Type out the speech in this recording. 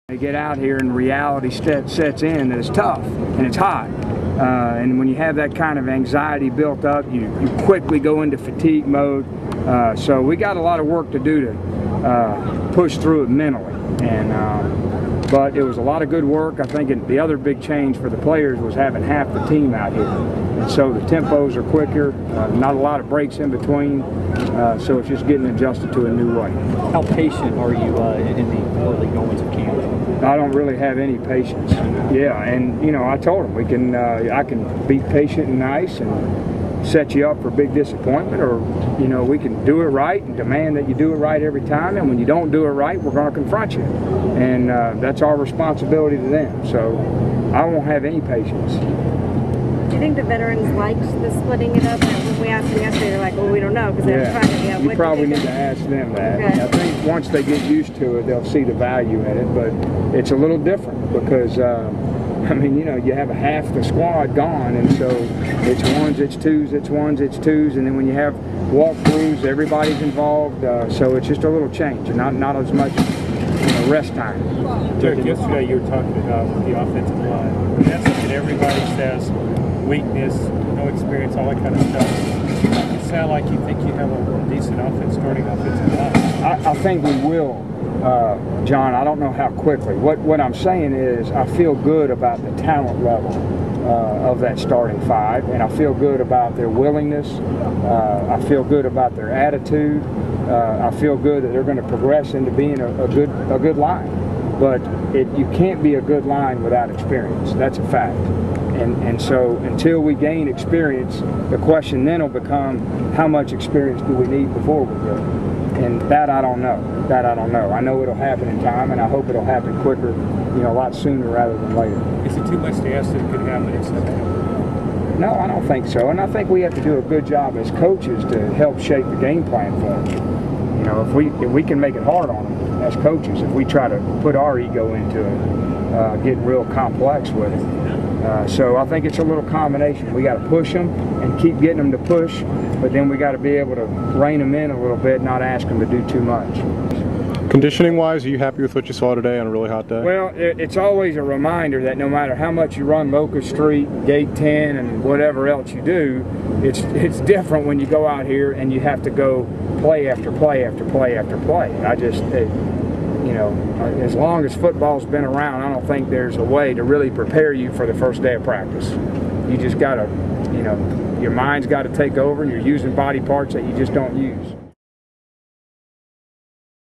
They get out here and reality sets in that it's tough and it's hot. And when you have that kind of anxiety built up, you quickly go into fatigue mode. So we got a lot of work to do to push through it mentally. But it was a lot of good work. I think the other big change for the players was having half the team out here. And so the tempos are quicker, not a lot of breaks in between. So it's just getting adjusted to a new way. How patient are you in the early goings of camp? I don't really have any patience. Yeah, and you know, I told them I can be patient and nice and set you up for big disappointment, or you know, we can do it right and demand that you do it right every time, and when you don't do it right, we're going to confront you, and that's our responsibility to them. So I won't have any patience. Do you think the veterans liked the splitting it up? When we asked them yesterday, they're like, well, we don't know, because they're trying to get. You probably need to ask them that. Okay. I think once they get used to it, they'll see the value in it, but it's a little different because I mean, you know, you have half the squad gone, and so it's ones, it's twos, it's ones, it's twos, and then when you have walkthroughs, everybody's involved, so it's just a little change, and not as much rest time. Derek, yesterday you were talking about the offensive line, and that's something everybody says, weakness, no experience, all that kind of stuff. You sound like you think you have a decent starting offensive line. I think we will. John, I don't know how quickly. What I'm saying is I feel good about the talent level of that starting five, and I feel good about their willingness. I feel good about their attitude. I feel good that they're going to progress into being a good line. But you can't be a good line without experience. That's a fact. And so until we gain experience, the question then will become, how much experience do we need before we go? And that I don't know. That I don't know. I know it'll happen in time, and I hope it'll happen quicker, you know, a lot sooner rather than later. Is it too much to ask that it could happen in September? No, I don't think so. And I think we have to do a good job as coaches to help shape the game plan for them. You know, if we can make it hard on them as coaches, if we try to put our ego into it, get real complex with it. So I think it's a little combination. We got to push them and keep getting them to push, but then we got to be able to rein them in a little bit, not ask them to do too much. Conditioning-wise, are you happy with what you saw today on a really hot day? Well, it's always a reminder that no matter how much you run Locust Street, Gate 10, and whatever else you do, it's different when you go out here and you have to go play after play after play after play. You know, as long as football's been around, I don't think there's a way to really prepare you for the first day of practice. You just got to, you know, your mind's got to take over, and you're using body parts that you just don't use.